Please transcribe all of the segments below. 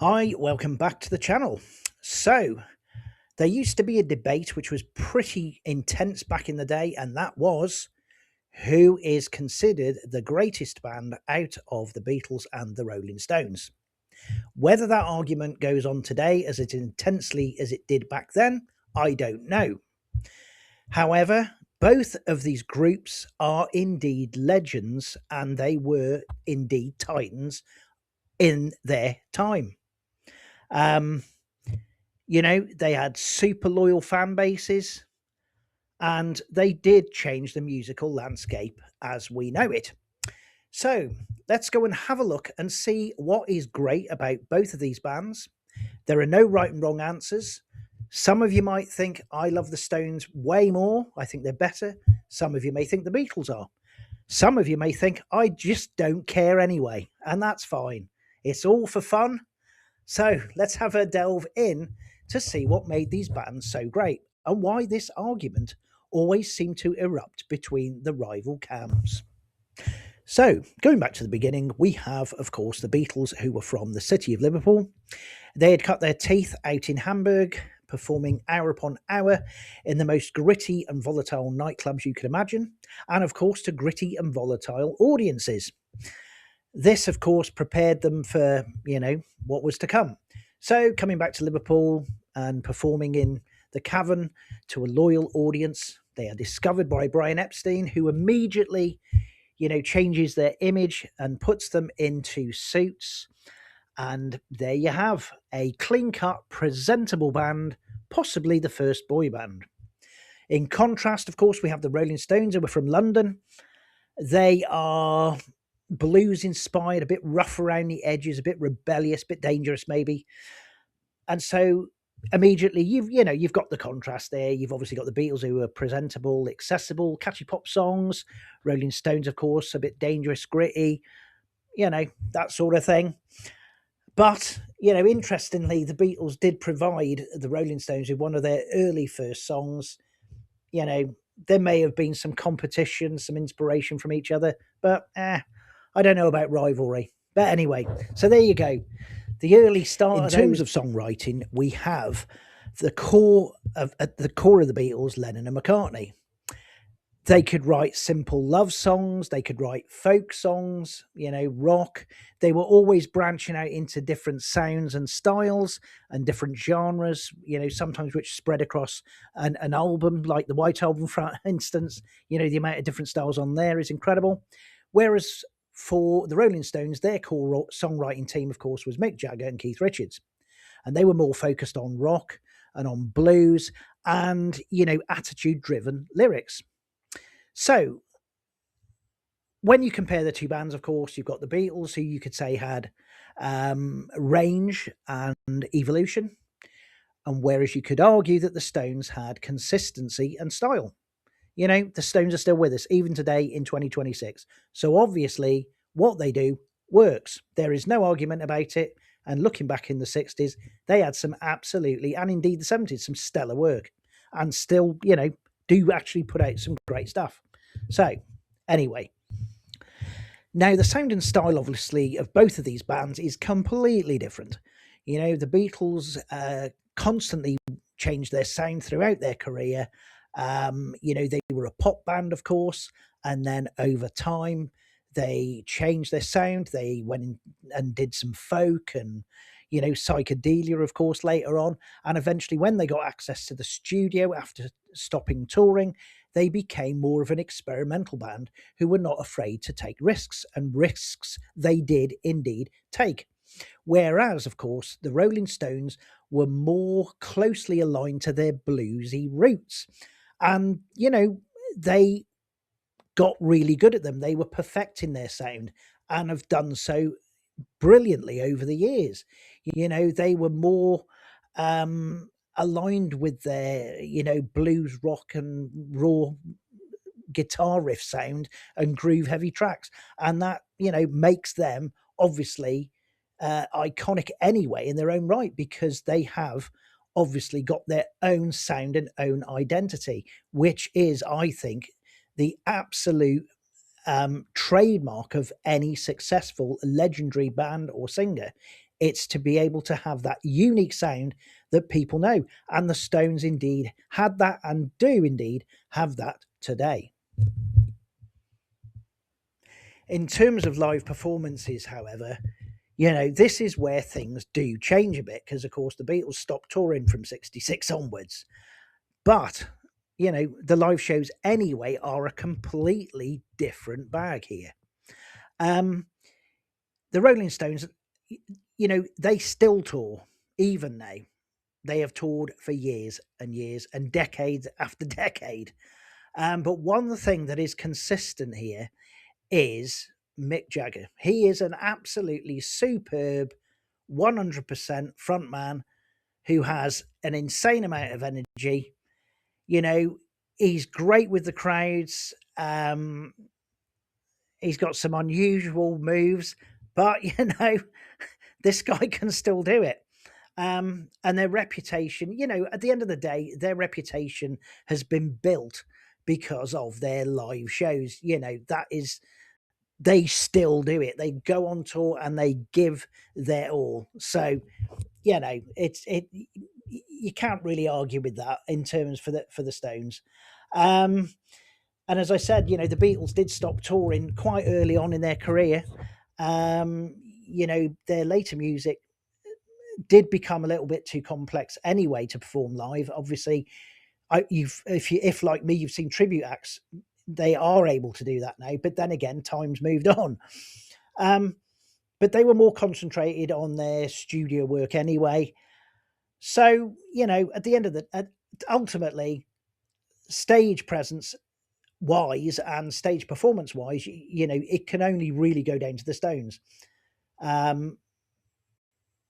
Hi, welcome back to the channel. So, there used to be a debate which was pretty intense back in the day, and that was who is considered the greatest band out of the Beatles and the Rolling Stones. Whether that argument goes on today as intensely as it did back then, I don't know. However, both of these groups are indeed legends and they were indeed titans in their time. Um, they had super loyal fan bases and they did change the musical landscape as we know it. So let's go and have a look and see what is great about both of these bands. There are no right and wrong answers. Some of you might think I love the Stones way more. I think they're better. Some of you may think the Beatles are. Some of you may think I just don't care anyway, and that's fine. It's all for fun. So let's have a delve in to see what made these bands so great and why this argument always seemed to erupt between the rival camps. So, going back to the beginning, we have, of course, the Beatles, who were from the city of Liverpool. They had cut their teeth out in Hamburg, performing hour upon hour in the most gritty and volatile nightclubs you could imagine, and of course, to gritty and volatile audiences. This, of course, prepared them for, what was to come. So, coming back to Liverpool and performing in the Cavern to a loyal audience, they are discovered by Brian Epstein, who immediately, changes their image and puts them into suits. And there you have a clean cut, presentable band, possibly the first boy band. In contrast, of course, we have the Rolling Stones, who were from London. They are blues inspired, a bit rough around the edges, a bit rebellious, a bit dangerous maybe. And so immediately you've got the contrast there. You've obviously got the Beatles, who are presentable, accessible, catchy pop songs. Rolling Stones, of course, a bit dangerous, gritty, that sort of thing. But, interestingly, the Beatles did provide the Rolling Stones with one of their early first songs. There may have been some competition, some inspiration from each other, but I don't know about rivalry. But anyway, so there you go. The early start. In terms of songwriting, we have the core of at the core of the Beatles, Lennon and McCartney. They could write simple love songs, they could write folk songs, rock. They were always branching out into different sounds and styles and different genres, sometimes which spread across an album, like the White Album, for instance. The amount of different styles on there is incredible. Whereas for the Rolling Stones, their core songwriting team, of course, was Mick Jagger and Keith Richards. And they were more focused on rock and on blues and, attitude-driven lyrics. So, when you compare the two bands, of course, you've got the Beatles, who you could say had range and evolution. And whereas you could argue that the Stones had consistency and style. The Stones are still with us, even today in 2026. So obviously, what they do works. There is no argument about it. And looking back in the 60s, they had some absolutely, and indeed the 70s, some stellar work. And still, do actually put out some great stuff. So, anyway. Now, the sound and style, obviously, of both of these bands is completely different. The Beatles constantly changed their sound throughout their career. They were a pop band, of course, and then over time they changed their sound. They went in and did some folk and, psychedelia, of course, later on. And eventually, when they got access to the studio after stopping touring, they became more of an experimental band who were not afraid to take risks, and risks they did indeed take. Whereas, of course, the Rolling Stones were more closely aligned to their bluesy roots. And, they got really good at them. They were perfecting their sound and have done so brilliantly over the years. They were more aligned with their, blues, rock, and raw guitar riff sound and groove heavy tracks. And that, makes them obviously iconic anyway in their own right, because they have obviously got their own sound and own identity, which is, I think, the absolute trademark of any successful legendary band or singer. It's to be able to have that unique sound that people know. And the Stones indeed had that and do indeed have that today. In terms of live performances, however, this is where things do change a bit because, of course, the Beatles stopped touring from 66 onwards. But, the live shows anyway are a completely different bag here. Um, the Rolling Stones, they still tour, even now. They have toured for years and years and decades after decade. But one thing that is consistent here is Mick Jagger. He is an absolutely superb 100% frontman who has an insane amount of energy. He's great with the crowds. He's got some unusual moves, but this guy can still do it. And their reputation, at the end of the day, their reputation has been built because of their live shows. That is, they still do it. They go on tour and they give their all. So, it you can't really argue with that in terms for the Stones. And as I said, the Beatles did stop touring quite early on in their career. Their later music did become a little bit too complex anyway to perform live. Obviously, if like me, you've seen tribute acts, they are able to do that now. But then again, times moved on. But they were more concentrated on their studio work anyway. So, at the end of ultimately, stage presence wise and stage performance wise, it can only really go down to the Stones. Um,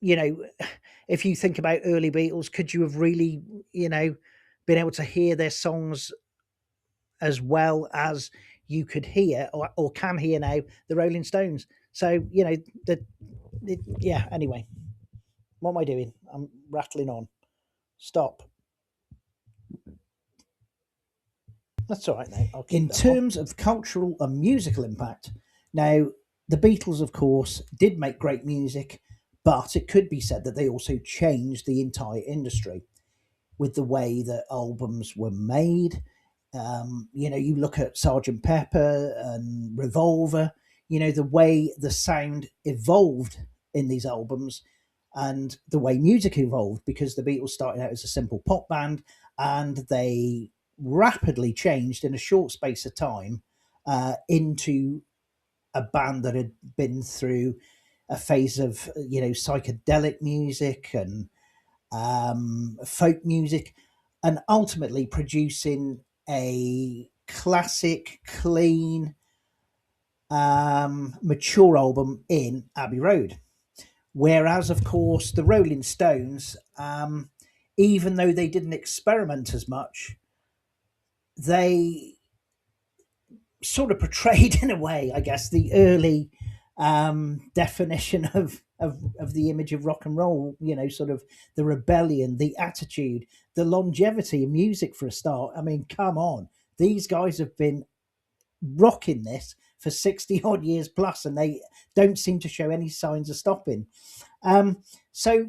if you think about early Beatles, could you have really, been able to hear their songs as well as you could hear or can hear now the Rolling Stones? So, anyway, what am I doing? I'm rattling on. Stop. That's all right now. In terms of cultural and musical impact, now the Beatles, of course, did make great music, but it could be said that they also changed the entire industry with the way that albums were made. You look at Sergeant Pepper and Revolver, the way the sound evolved in these albums and the way music evolved, because the Beatles started out as a simple pop band and they rapidly changed in a short space of time into a band that had been through a phase of psychedelic music and folk music, and ultimately producing a classic, clean, mature album in Abbey Road. Whereas, of course, the Rolling Stones, even though they didn't experiment as much, they sort of portrayed in a way, I guess, the early definition of the image of rock and roll, sort of the rebellion, the attitude, the longevity of music for a start. I mean, come on. These guys have been rocking this for 60 odd years plus, and they don't seem to show any signs of stopping. So,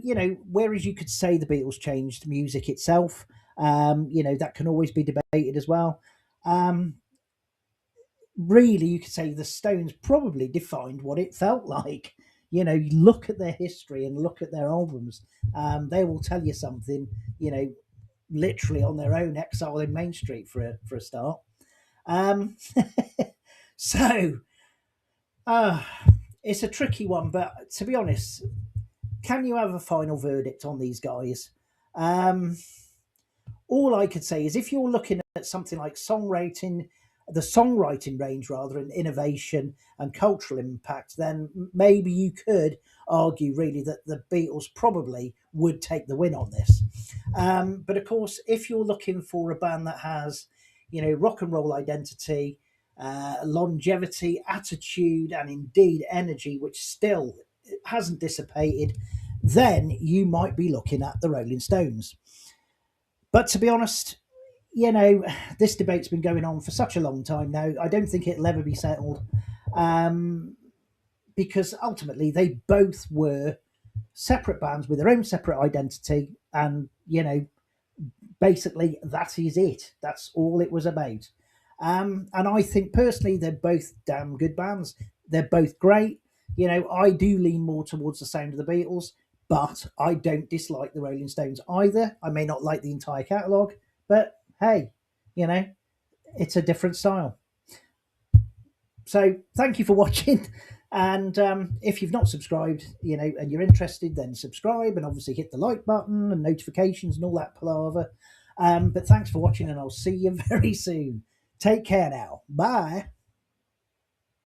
whereas you could say the Beatles changed music itself, that can always be debated as well. Really, you could say the Stones probably defined what it felt like. You look at their history and look at their albums, they will tell you something, literally on their own, Exile in Main Street for a start. Um, so, it's a tricky one, but to be honest, can you have a final verdict on these guys? All I could say is if you're looking at something like the songwriting range rather, and innovation and cultural impact, then maybe you could argue really that the Beatles probably would take the win on this. But of course, if you're looking for a band that has, rock and roll identity, longevity, attitude, and indeed energy, which still hasn't dissipated, then you might be looking at the Rolling Stones. But to be honest, you know, this debate's been going on for such a long time now. I don't think it'll ever be settled, um, because ultimately they both were separate bands with their own separate identity, and basically that is it. That's all it was about. And I think personally they're both damn good bands. They're both great. I do lean more towards the sound of the Beatles, but I don't dislike the Rolling Stones either. I may not like the entire catalogue, but hey, you know, it's a different style. So thank you for watching. And if you've not subscribed, and you're interested, then subscribe and obviously hit the like button and notifications and all that palaver. But thanks for watching, and I'll see you very soon. Take care now. Bye.